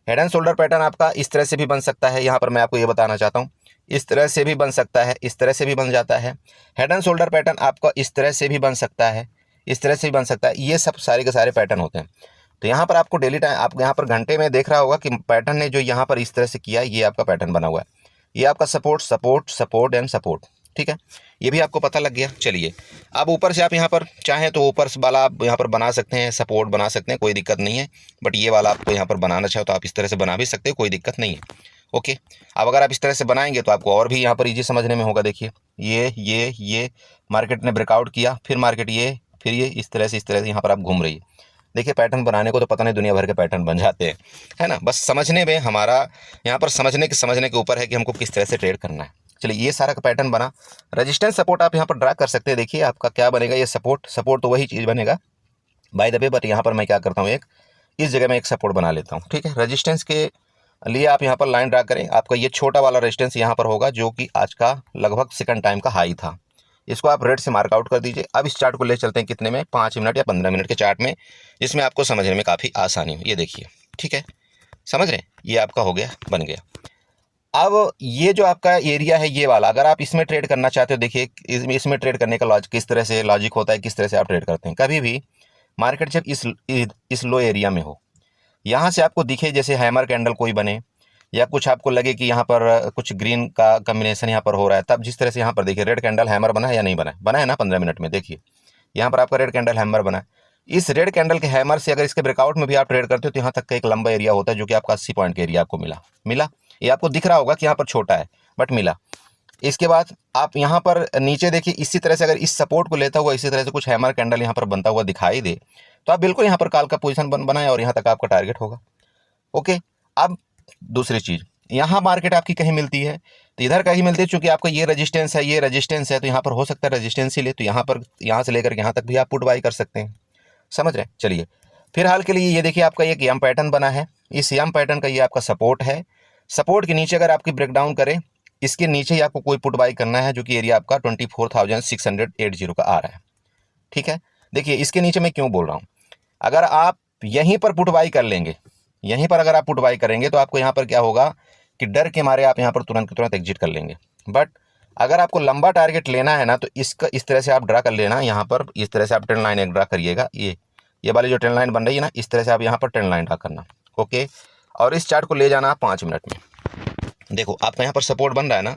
हेड एंड शोल्डर पैटर्न आपका इस तरह से भी बन सकता है। यहाँ पर मैं आपको ये बताना चाहता हूँ, इस तरह से भी बन सकता है, इस तरह से भी बन जाता है। हेड एंड शोल्डर पैटर्न आपका इस तरह से भी बन सकता है, इस तरह से भी बन सकता है। ये सब सारे के सारे पैटर्न होते हैं। तो यहाँ पर आपको डेली टाइम, आप यहाँ पर घंटे में देख रहा होगा कि पैटर्न ने जो यहाँ पर इस तरह से किया, ये आपका पैटर्न बना हुआ है। ये आपका support support support and support. ठीक है, ये भी आपको पता लग गया। चलिए, अब ऊपर से आप यहाँ पर चाहें तो ऊपर वाला आप यहाँ पर बना सकते हैं, सपोर्ट बना सकते हैं, कोई दिक्कत नहीं है। बट ये वाला आपको यहाँ पर बनाना चाहो तो आप इस तरह से बना भी सकते हो, कोई दिक्कत नहीं है। ओके, अब अगर आप इस तरह से बनाएंगे तो आपको और भी यहाँ पर ईजी समझने में होगा। देखिए ये मार्केट ने ब्रेकआउट किया, फिर मार्केट फिर ये इस तरह से यहाँ पर आप घूम रही है। देखिए पैटर्न बनाने को तो पता नहीं दुनिया भर के पैटर्न बन जाते हैं, है ना। बस समझने में हमारा यहाँ पर समझने के ऊपर है कि हमको किस तरह से ट्रेड करना है। चलिए, ये सारा का पैटर्न बना। रेजिस्टेंस सपोर्ट आप यहाँ पर ड्रा कर सकते हैं। देखिए आपका क्या बनेगा, ये सपोर्ट तो वही चीज़ बनेगा बाय द वे। बट यहाँ पर मैं क्या करता हूँ, इस जगह में एक सपोर्ट बना लेता हूँ। ठीक है, रेजिस्टेंस के लिए आप यहाँ पर लाइन ड्रा करें। आपका ये छोटा वाला रेजिस्टेंस यहाँ पर होगा, जो कि आज का लगभग सेकंड टाइम का हाई था। इसको आप रेड से मार्कआउट कर दीजिए। अब इस चार्ट को ले चलते हैं कितने में, 5 मिनट या 15 मिनट के चार्ट में, जिसमें आपको समझने में काफ़ी आसानी हो। ये देखिए, ठीक है, समझ रहे हैं, ये आपका हो गया, बन गया। अब ये जो आपका एरिया है ये वाला, अगर आप इसमें ट्रेड करना चाहते हो, देखिए इसमें ट्रेड करने का लॉजिक किस तरह से लॉजिक होता है, किस तरह से आप ट्रेड करते हैं। कभी भी मार्केट जब इस लो एरिया में हो, यहाँ से आपको दिखे जैसे हैमर कैंडल कोई बने, या कुछ आपको लगे कि यहाँ पर कुछ ग्रीन का कॉम्बिनेशन यहाँ पर हो रहा है, तब जिस तरह से यहाँ पर देखिए रेड कैंडल हैमर बना है या नहीं बना है, बना है ना 15 मिनट में। देखिए यहाँ पर आपका रेड कैंडल हैमर बना है। इस रेड कैंडल के हैमर से अगर इसके ब्रेकआउट में भी आप ट्रेड करते हो तो यहाँ तक का एक लंबा एरिया होता है, जो कि आपका 80 पॉइंट का एरिया आपको मिला। ये आपको दिख रहा होगा कि यहाँ पर छोटा है, बट मिला। इसके बाद आप यहाँ पर नीचे देखिए, इसी तरह से अगर इस सपोर्ट को लेता हुआ इसी तरह से कुछ हैमर कैंडल यहाँ पर बनता हुआ दिखाई दे, तो आप बिल्कुल यहाँ पर कॉल का पोजीशन बनाए और यहाँ तक आपका टारगेट होगा। ओके, अब दूसरी चीज़, यहाँ मार्केट आपकी कहीं मिलती है तो इधर कहीं मिलती है, चूंकि आपका ये रेजिस्टेंस है, ये रेजिस्टेंस है, तो यहाँ पर हो सकता है रेजिस्टेंस ही ले, तो यहाँ से लेकर यहाँ तक भी आप पुट बाई कर सकते हैं। समझ रहे हैं। चलिए, फिलहाल के लिए ये देखिए आपका एक यम पैटर्न बना है। इस यम पैटर्न का ये आपका सपोर्ट है। सपोर्ट के नीचे अगर आपकी ब्रेकडाउन करें, इसके नीचे ही आपको कोई पुट बाई करना है, जो कि एरिया आपका 24,680 का आ रहा है। ठीक है, देखिए इसके नीचे मैं क्यों बोल रहा हूँ, अगर आप यहीं पर पुट बाई कर लेंगे, यहीं पर अगर आप पुट बाई करेंगे, तो आपको यहाँ पर क्या होगा कि डर के मारे आप यहाँ पर तुरंत एग्जिट कर लेंगे। बट अगर आपको लंबा टारगेट लेना है ना तो इसका इस तरह से आप ड्रा कर लेना, यहाँ पर इस तरह से आप ट्रेंड लाइन एक ड्रा करिएगा, ये वाली जो ट्रेंड लाइन बन रही है ना, इस तरह से आप यहाँ पर ट्रेंड लाइन ड्रा करना। ओके, और इस चार्ट को ले जाना आप 5 मिनट में। देखो आपका यहाँ पर सपोर्ट बन रहा है ना,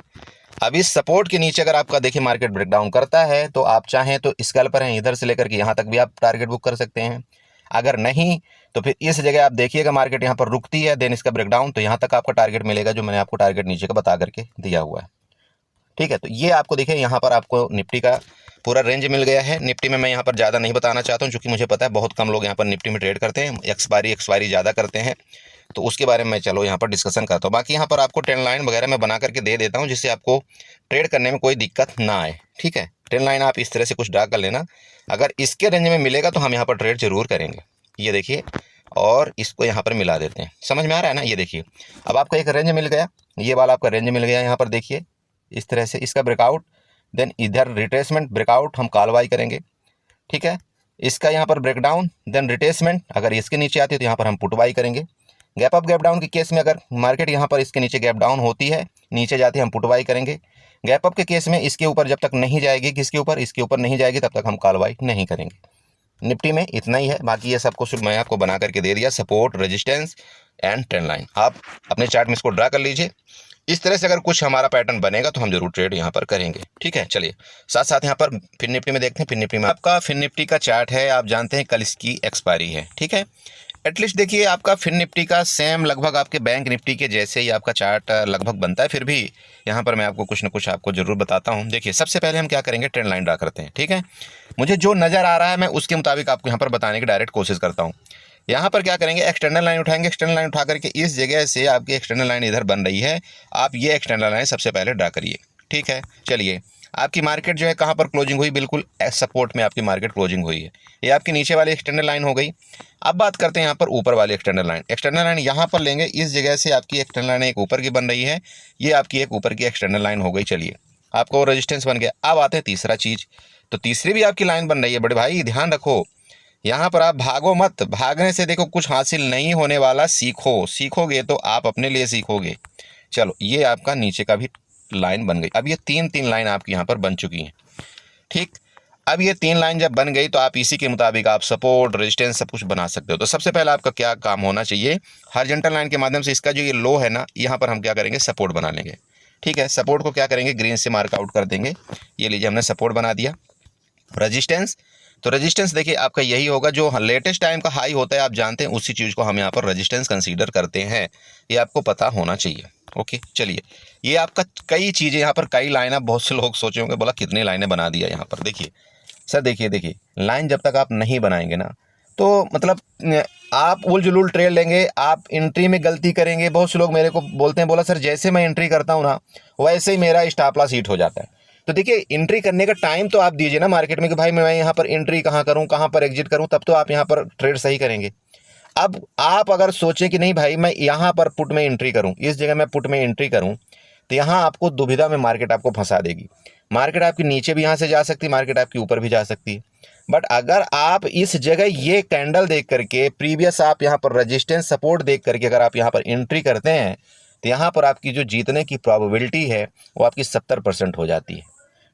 अब इस सपोर्ट के नीचे अगर आपका देखिए मार्केट ब्रेकडाउन करता है तो आप चाहें तो स्कैल्पर हैं इधर से लेकर के यहाँ तक भी आप टारगेट बुक कर सकते हैं। अगर नहीं तो फिर इस जगह आप देखिएगा मार्केट यहाँ पर रुकती है, देन इसका ब्रेकडाउन, तो यहाँ तक आपका टारगेट मिलेगा जो मैंने आपको टारगेट नीचे का बता करके दिया हुआ है। ठीक है, तो ये आपको देखिए यहाँ पर आपको निफ्टी का पूरा रेंज मिल गया है। निफ्टी में मैं यहाँ पर ज़्यादा नहीं बताना चाहता हूँ, क्योंकि मुझे पता है बहुत कम लोग यहाँ पर निफ्टी में ट्रेड करते हैं, एक्सपायरी ज़्यादा करते हैं, तो उसके बारे में मैं चलो यहाँ पर डिस्कशन करता हूँ। बाकी यहाँ पर आपको ट्रेंड लाइन वगैरह मैं बना करके दे देता हूँ, जिससे आपको ट्रेड करने में कोई दिक्कत ना आए। ठीक है, ट्रेंड लाइन आप इस तरह से कुछ ड्रा कर लेना, अगर इसके रेंज में मिलेगा तो हम यहाँ पर ट्रेड जरूर करेंगे। ये देखिए, और इसको यहाँ पर मिला देते हैं, समझ में आ रहा है ना। ये देखिए अब आपको एक रेंज मिल गया, ये वाला आपका रेंज मिल गया, यहाँ पर देखिए इस तरह से इसका ब्रेकआउट, देन इधर रिट्रेसमेंट ब्रेकआउट हम कॉल बाई करेंगे। ठीक है, इसका यहाँ पर ब्रेकडाउन, देन रिट्रेसमेंट, अगर इसके नीचे आती है तो यहाँ पर हम पुट बाई करेंगे। गैप अप गैप डाउन के केस में अगर मार्केट यहाँ पर इसके नीचे गैप डाउन होती है, नीचे जाती है, हम पुट बाई करेंगे। गैप अप के केस में इसके ऊपर जब तक नहीं जाएगी, किसके ऊपर, इसके ऊपर नहीं जाएगी, तब तक हम कॉल बाई नहीं करेंगे। निफ्टी में इतना ही है, बाकी ये सब कुछ मैं आपको बना करके दे दिया, support, resistance and trend line. आप अपने चार्ट में इसको ड्रा कर लीजिए। इस तरह से अगर कुछ हमारा पैटर्न बनेगा तो हम जरूर ट्रेड यहाँ पर करेंगे। ठीक है, चलिए साथ साथ यहाँ पर फिर निफ्टी में देखते हैं। फिर निफ्टी में आपका फिर निफ्टी का चार्ट है, आप जानते हैं कल इसकी एक्सपायरी है। ठीक है, एटलीस्ट देखिए आपका फिर निफ्टी का सेम लगभग आपके बैंक निफ्टी के जैसे ही आपका चार्ट लगभग बनता है, फिर भी यहाँ पर मैं आपको कुछ ना कुछ आपको जरूर बताता हूँ। देखिए सबसे पहले हम क्या करेंगे, ट्रेंड लाइन ड्रा करते हैं। ठीक है, मुझे जो नज़र आ रहा है मैं उसके मुताबिक आपको यहाँ पर बताने की डायरेक्ट कोशिश करता हूँ। यहाँ पर क्या करेंगे, एक्सटर्नल लाइन उठाएंगे। एक्सटर्नल लाइन उठा करके इस जगह से आपकी एक्सटर्नल लाइन इधर बन रही है, आप ये एक्सटर्नल लाइन सबसे पहले ड्रा करिए। ठीक है, चलिए आपकी मार्केट जो है कहाँ पर क्लोजिंग हुई, बिल्कुल सपोर्ट में आपकी मार्केट क्लोजिंग हुई है। ये आपकी नीचे वाली एक्सटर्नल लाइन हो गई। अब बात करते हैं यहाँ पर ऊपर वाली एक्सटर्नल लाइन। एक्सटर्नल लाइन यहाँ पर लेंगे, इस जगह से आपकी एक्सटर्नल लाइन एक ऊपर की बन रही है, ये आपकी एक ऊपर की एक्सटर्नल लाइन हो गई। चलिए आपको रेजिस्टेंस बन गया। अब आते हैं तीसरा चीज़, तो तीसरी भी आपकी लाइन बन रही है। बड़े भाई ध्यान रखो, यहाँ पर आप भागो मत, भागने से देखो कुछ हासिल नहीं होने वाला, सीखो, सीखोगे तो आप अपने लिए सीखोगे। चलो ये आपका नीचे का भी लाइन बन गई। अब ये तीन लाइन आपकी यहाँ पर बन चुकी हैं। ठीक, अब ये 3 लाइन जब बन गई तो आप इसी के मुताबिक आप सपोर्ट, रेजिस्टेंस सब कुछ बना सकते हो। तो सबसे पहले आपका क्या काम होना चाहिए, हॉरिजॉन्टल लाइन के माध्यम से इसका जो ये लो है ना, यहाँ पर हम क्या करेंगे, सपोर्ट बना लेंगे। ठीक है, सपोर्ट को क्या करेंगे, ग्रीन से मार्क आउट कर देंगे। ये लीजिए हमने सपोर्ट बना दिया। रेजिस्टेंस, तो रेजिस्टेंस देखिए आपका यही होगा, जो लेटेस्ट टाइम का हाई होता है, आप जानते हैं उसी चीज़ को हम यहाँ पर रेजिस्टेंस कंसीडर करते हैं, ये आपको पता होना चाहिए। ओके, चलिए ये आपका कई चीज़ें यहाँ पर, कई लाइन, आप बहुत से लोग सोचे होंगे बोला कितनी लाइनें बना दिया यहाँ पर। देखिए सर, देखिए लाइन जब तक आप नहीं बनाएंगे ना तो मतलब आप उल जुलूल ट्रेड लेंगे, आप एंट्री में गलती करेंगे। बहुत से लोग मेरे को बोलते हैं, बोला सर जैसे मैं एंट्री करता हूँ ना वैसे ही मेरा स्टॉप लॉस हिट हो जाता है। तो देखिए एंट्री करने का टाइम तो आप दीजिए ना मार्केट में कि भाई मैं यहाँ पर एंट्री कहाँ करूँ, कहाँ पर एग्जिट करूँ, तब तो आप यहाँ पर ट्रेड सही करेंगे। अब आप अगर सोचें कि नहीं भाई मैं यहाँ पर पुट में एंट्री करूँ, इस जगह मैं पुट में एंट्री करूँ, तो यहाँ आपको दुविधा में मार्केट आपको फंसा देगी। मार्केट आपकी नीचे भी यहाँ से जा सकती है, मार्केट आपकी ऊपर भी जा सकती है। बट अगर आप इस जगह ये कैंडल देख करके, प्रीवियस आप यहाँ पर रेजिस्टेंस सपोर्ट देख करके अगर आप यहाँ पर एंट्री करते हैं, तो यहाँ पर आपकी जो जीतने की प्रोबेबिलिटी है वो आपकी 70% हो जाती है।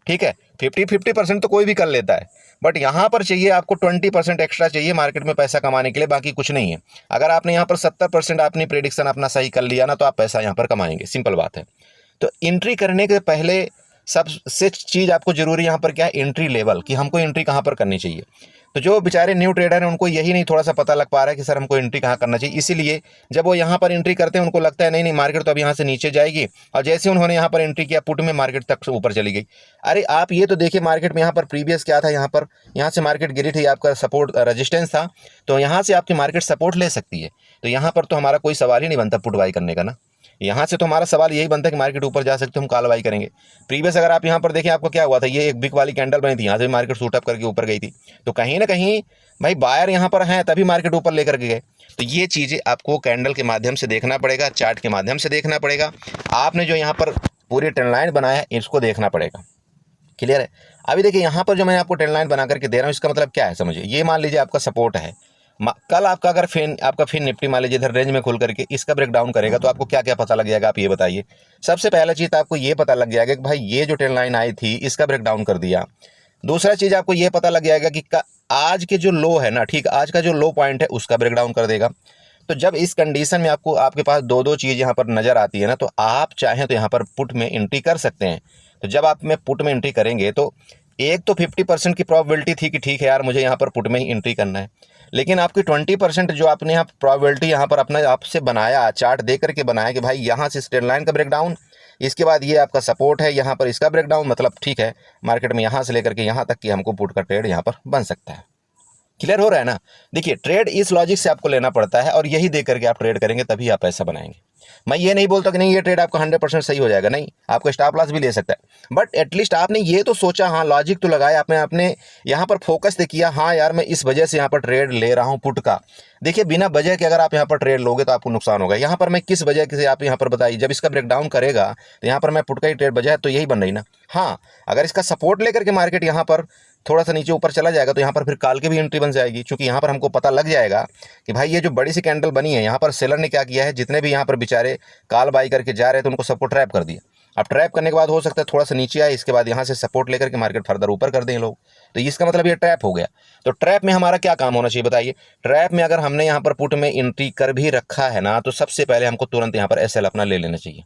ठीक है, 50% तो कोई भी कर लेता है, बट यहाँ पर चाहिए आपको 20% एक्स्ट्रा चाहिए मार्केट में पैसा कमाने के लिए, बाकी कुछ नहीं है। अगर आपने यहाँ पर 70% अपनी प्रेडिक्शन अपना सही कर लिया ना, तो आप पैसा यहाँ पर कमाएंगे, सिंपल बात है। तो एंट्री करने के पहले सबसे चीज़ आपको जरूरी यहाँ पर क्या है, एंट्री लेवल, कि हमको एंट्री कहाँ पर करनी चाहिए। तो जो बेचारे न्यू ट्रेडर हैं उनको यही नहीं थोड़ा सा पता लग पा रहा है कि सर हमको एंट्री कहाँ करना चाहिए। इसीलिए जब वो यहाँ पर एंट्री करते हैं उनको लगता है नहीं मार्केट तो अब यहाँ से नीचे जाएगी, और जैसे उन्होंने यहाँ पर एंट्री किया पुट में, मार्केट तक ऊपर चली गई। अरे आप ये तो देखिए मार्केट में यहाँ पर प्रीवियस क्या था, यहाँ से मार्केट गिरी थी, आपका सपोर्ट रेजिस्टेंस था, तो यहाँ से आपकी मार्केट सपोर्ट ले सकती है। तो यहाँ पर तो हमारा कोई सवाल ही नहीं बनता पुट बाई करने का ना, यहाँ से तो हमारा सवाल यही बनता है कि मार्केट ऊपर जा सकते, हम कॉल बाई करेंगे। प्रीवियस अगर आप यहाँ पर देखें आपको क्या हुआ था, ये एक बिग वाली कैंडल बनी थी, यहाँ से मार्केट शूट अप करके ऊपर गई थी, तो कहीं ना कहीं भाई बायर यहाँ पर हैं तभी मार्केट ऊपर लेकर के गए। तो ये चीज़ें आपको कैंडल के माध्यम से देखना पड़ेगा, चार्ट के माध्यम से देखना पड़ेगा। आपने जो यहाँ पर पूरी ट्रेंड लाइन बनाया है इसको देखना पड़ेगा। क्लियर है। अभी देखिए यहाँ पर जो मैं आपको ट्रेंड लाइन बना करके दे रहा हूँ, इसका मतलब क्या है समझिए। ये मान लीजिए आपका सपोर्ट है, कल आपका अगर फिर निफ्टी मान लीजिए इधर रेंज में खुल करके इसका ब्रेकडाउन करेगा तो आपको क्या क्या पता लग जाएगा, आप ये बताइए। सबसे पहला चीज़ तो आपको ये पता लग जाएगा कि भाई ये जो ट्रेंड लाइन आई थी इसका ब्रेकडाउन कर दिया। दूसरा चीज़ आपको ये पता लग जाएगा कि आज के जो लो है ना, ठीक, आज का जो लो पॉइंट है उसका ब्रेकडाउन कर देगा। तो जब इस कंडीशन में आपको आपके पास दो दो चीज़ यहाँ पर नज़र आती है ना, तो आप चाहें तो यहाँ पर पुट में एंट्री कर सकते हैं। तो जब आप में पुट में एंट्री करेंगे तो एक तो 50% की प्रोबेबिलिटी थी कि ठीक है यार मुझे यहाँ पर पुट में ही एंट्री करना है, लेकिन आपकी 20% जो आपने यहाँ प्रोबेबिलिटी यहाँ पर अपना आपसे बनाया, चार्ट दे करके बनाया कि भाई यहाँ से स्ट्रेट लाइन का ब्रेकडाउन, इसके बाद ये आपका सपोर्ट है, यहाँ पर इसका ब्रेकडाउन, मतलब ठीक है मार्केट में यहाँ से लेकर के यहाँ तक कि हमको पुट का ट्रेड यहाँ पर बन सकता है। क्लियर हो रहा है ना। देखिए ट्रेड इस लॉजिक से आपको लेना पड़ता है और यही देख करके आप ट्रेड करेंगे तभी आप पैसा बनाएंगे। मैं ये नहीं बोलता कि नहीं ये ट्रेड आपका 100% सही हो जाएगा, नहीं, आपको स्टॉप लॉस भी ले सकता है, बट एटलीस्ट आपने ये तो सोचा, हाँ लॉजिक तो लगाया आपने यहाँ पर फोकस तो किया, हाँ यार मैं इस वजह से यहाँ पर ट्रेड ले रहा हूँ पुट का। देखिए बिना वजह के अगर आप यहाँ पर ट्रेड लोगे तो आपको नुकसान होगा। यहाँ पर मैं किस वजह से आप यहाँ पर बताइए, जब इसका ब्रेकडाउन करेगा तो यहाँ पर मैं पुट का ही ट्रेड वजह है तो यही बन रही ना। हाँ अगर इसका सपोर्ट लेकर के मार्केट यहाँ पर थोड़ा सा नीचे ऊपर चला जाएगा तो यहाँ पर फिर काल के भी एंट्री बन जाएगी, क्योंकि यहाँ पर हमको पता लग जाएगा कि भाई ये जो बड़ी सी कैंडल बनी है यहाँ पर सेलर ने क्या किया है, जितने भी यहाँ पर बेचारे काल बाई करके जा रहे थे उनको सबको ट्रैप कर दिया। अब ट्रैप करने के बाद हो सकता है थोड़ा सा नीचे आए, इसके बाद यहाँ से सपोर्ट लेकर के मार्केट फर्दर ऊपर कर दें लोग, तो इसका मतलब ये ट्रैप हो गया। तो ट्रैप में हमारा क्या काम होना चाहिए बताइए। ट्रैप में अगर हमने यहाँ पर पुट में एंट्री कर भी रखा है ना, तो सबसे पहले हमको तुरंत यहाँ पर एसएल अपना ले लेना चाहिए।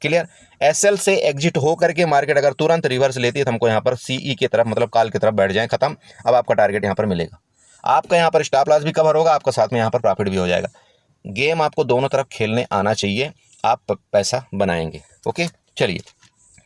क्लियर। एसएल से एग्जिट हो करके मार्केट अगर तुरंत रिवर्स लेती है तो हमको यहाँ पर सीई की तरफ, मतलब कॉल की तरफ बैठ जाए, खत्म। अब आपका टारगेट यहाँ पर मिलेगा, आपका यहाँ पर स्टॉप लॉस भी कवर होगा, आपका साथ में यहाँ पर प्रॉफिट भी हो जाएगा। गेम आपको दोनों तरफ खेलने आना चाहिए, आप पैसा बनाएंगे। ओके चलिए,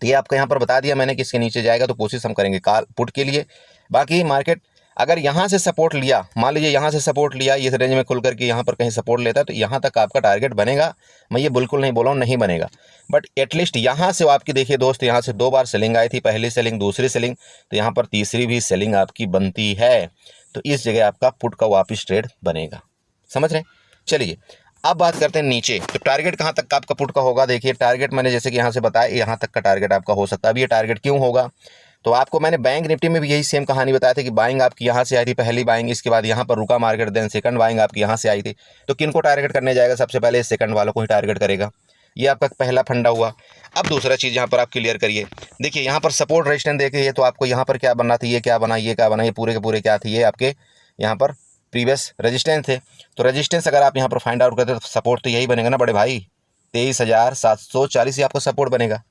तो ये आपको यहाँ पर बता दिया मैंने कि इसके नीचे जाएगा तो कोशिश हम करेंगे कॉल पुट के लिए। बाकी मार्केट अगर यहाँ से सपोर्ट लिया, मान लीजिए यहाँ से सपोर्ट लिया, इस रेंज में खुल करके यहाँ पर कहीं सपोर्ट लेता है तो यहाँ तक आपका टारगेट बनेगा। मैं ये बिल्कुल नहीं बोल रहा हूँ नहीं बनेगा, बट एटलीस्ट यहाँ से आपकी देखिए दोस्त, यहाँ से 2 बार सेलिंग आई थी, पहली सेलिंग दूसरी सेलिंग, तो यहाँ पर तीसरी भी सेलिंग आपकी बनती है, तो इस जगह आपका पुट का वापस ट्रेड बनेगा। समझ रहे हैं। चलिए अब बात करते हैं नीचे, तो टारगेट कहाँ तक का आपका पुट का होगा। देखिए टारगेट मैंने जैसे कि यहाँ से बताया, यहाँ तक का टारगेट आपका हो सकता है। अब ये टारगेट क्यों होगा, तो आपको मैंने बैंक निफ्टी में भी यही सेम कहानी बताया था कि बाइंग आपकी यहाँ से आई थी, पहली बाइंग, इसके बाद यहाँ पर रुका मार्केट, देन सेकंड बाइंग आपकी यहाँ से आई थी। तो किनको टारगेट करने जाएगा, सबसे पहले सेकंड वालों को ही टारगेट करेगा। ये आपका पहला फंडा हुआ। अब दूसरा चीज़ यहाँ पर आप क्लियर करिए, देखिए यहाँ पर सपोर्ट रेजिस्टेंस देखिए, तो आपको यहाँ पर क्या बनना था, ये क्या बना, ये क्या बना, ये पूरे के पूरे क्या थे, ये आपके यहाँ पर प्रीवियस रेजिस्टेंस थे। तो रेजिस्टेंस अगर आप यहाँ पर फाइंड आउट करते तो सपोर्ट तो यही बनेगा ना बड़े भाई, 23,740 ही आपको सपोर्ट बनेगा।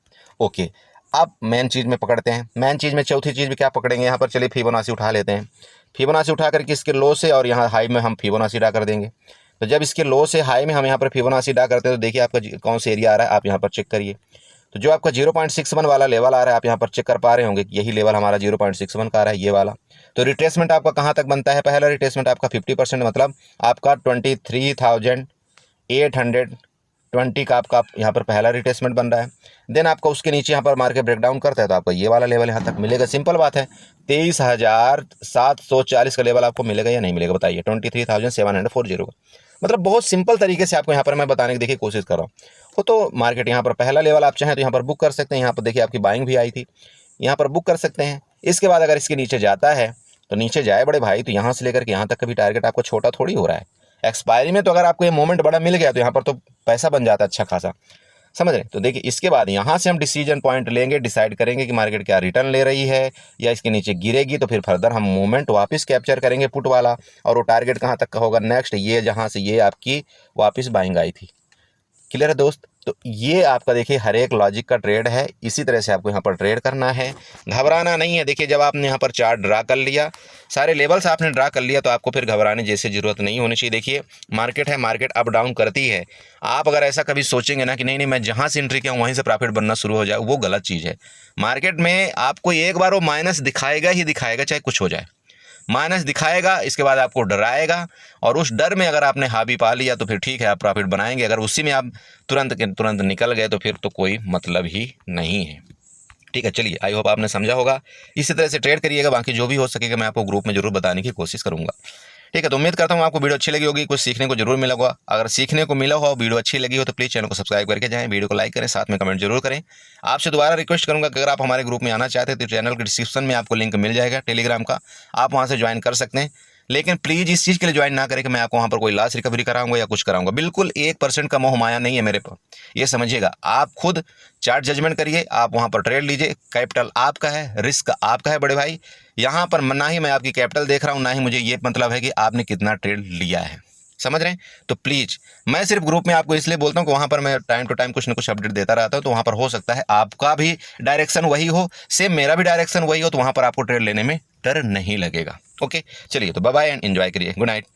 ओके अब मेन चीज़ में पकड़ते हैं, मेन चीज़ में चौथी चीज़ में क्या पकड़ेंगे यहाँ पर, चलिए फिबोनाची उठा लेते हैं। फिबोनाची उठा करके इसके लो से और यहाँ हाई में हम फिबोनाची ड्रा कर देंगे। तो जब इसके लो से हाई में हम यहाँ पर फिबोनाची ड्रा करते हैं तो देखिए आपका कौन सा एरिया आ रहा है, आप यहाँ पर चेक करिए। तो जो आपका 0.61 वाला लेवल आ रहा है, आप यहाँ पर चेक कर पा रहे होंगे कि यही लेवल हमारा 0.61 का आ रहा है, ये वाला। तो रिट्रेसमेंट आपका कहाँ तक बनता है, पहला रिट्रेसमेंट आपका 50%, मतलब आपका 23,820 का आपका यहाँ पर पहला रिट्रेसमेंट बन रहा है। देन आपका उसके नीचे यहाँ पर मार्केट ब्रेकडाउन करता है तो आपका ये वाला लेवल यहाँ तक मिलेगा। सिंपल बात है, 23,740 का लेवल आपको मिलेगा या नहीं मिलेगा बताइए, 23,740 का। मतलब बहुत सिंपल तरीके से आपको यहाँ पर मैं बताने की देखिए कोशिश कर रहा हूँ। वो तो मार्केट यहाँ पर पहला लेवल आप चाहें तो यहाँ पर बुक कर सकते हैं, यहाँ पर देखिए आपकी बाइंग भी आई थी, यहाँ पर बुक कर सकते हैं। इसके बाद अगर इसके नीचे जाता है तो नीचे जाए बड़े भाई, तो यहाँ से लेकर के यहाँ तक का भी टारगेट आपको छोटा थोड़ी हो रहा है। एक्सपायरी में तो अगर आपको ये मोमेंट बड़ा मिल गया तो यहाँ पर तो पैसा बन जाता है अच्छा खासा, समझ रहे। तो देखिए इसके बाद यहाँ से हम डिसीजन पॉइंट लेंगे, डिसाइड करेंगे कि मार्केट क्या रिटर्न ले रही है या इसके नीचे गिरेगी, तो फिर फर्दर हम मूवमेंट वापस कैप्चर करेंगे पुट वाला। और वो टारगेट कहाँ तक का होगा, नेक्स्ट ये जहाँ से ये आपकी वापस बाइंग आई थी। क्लियर है दोस्त। तो ये आपका देखिए हर एक लॉजिक का ट्रेड है, इसी तरह से आपको यहाँ पर ट्रेड करना है, घबराना नहीं है। देखिए जब आपने यहाँ पर चार्ट ड्रा कर लिया, सारे लेवल्स आपने ड्रा कर लिया, तो आपको फिर घबराने जैसी ज़रूरत नहीं होनी चाहिए। देखिए मार्केट है, मार्केट अप डाउन करती है। आप अगर ऐसा कभी सोचेंगे ना कि नहीं मैं जहाँ से एंट्री किया हूँ वहीं से प्रॉफिट बनना शुरू हो जाए, वो गलत चीज़ है। मार्केट में आपको एक बार वो माइनस दिखाएगा ही दिखाएगा, चाहे कुछ हो जाए, माइनस दिखाएगा, इसके बाद आपको डराएगा, और उस डर में अगर आपने हावी पा लिया तो फिर ठीक है आप प्रॉफिट बनाएंगे। अगर उसी में आप तुरंत के तुरंत निकल गए तो फिर तो कोई मतलब ही नहीं है। ठीक है, चलिए आई होप आपने समझा होगा। इसी तरह से ट्रेड करिएगा, बाकी जो भी हो सकेगा मैं आपको ग्रुप में जरूर बताने की कोशिश करूँगा। ठीक है, तो उम्मीद करता हूँ आपको वीडियो अच्छी लगी होगी, कुछ सीखने को जरूर मिला होगा। अगर सीखने को मिला हो, वीडियो अच्छी लगी हो तो प्लीज़ चैनल को सब्सक्राइब करके जाएं, वीडियो को लाइक करें, साथ में कमेंट जरूर करें। आपसे दोबारा रिक्वेस्ट करूंगा कि अगर आप हमारे ग्रुप में आना चाहते हैं तो चैनल के डिस्क्रिप्शन में आपको लिंक मिल जाएगा टेलीग्राम का, आप वहां से ज्वाइन कर सकते हैं। लेकिन प्लीज़ इस चीज़ के लिए ज्वाइन ना करें कि मैं आपको वहाँ पर कोई लॉस रिकवरी कराऊंगा या कुछ कराऊंगा। बिल्कुल 1% का मोह माया नहीं है मेरे पर, ये समझिएगा। आप खुद चार्ट जजमेंट करिए, आप वहाँ पर ट्रेड लीजिए, कैपिटल आपका है, रिस्क आपका है बड़े भाई। यहाँ पर ना ही मैं आपकी कैपिटल देख रहा हूँ, ना ही मुझे ये मतलब है कि आपने कितना ट्रेड लिया है, समझ रहे हैं। तो प्लीज़ मैं सिर्फ ग्रुप में आपको इसलिए बोलता हूँ कि वहाँ पर मैं टाइम टू टाइम कुछ ना कुछ अपडेट देता रहता हूँ, तो वहाँ पर हो सकता है आपका भी डायरेक्शन वही हो, सेम मेरा भी डायरेक्शन वही हो, तो वहाँ पर आपको ट्रेड लेने में डर नहीं लगेगा। ओके, चलिए तो बाय बाय एंड एंजॉय करिए। Good night.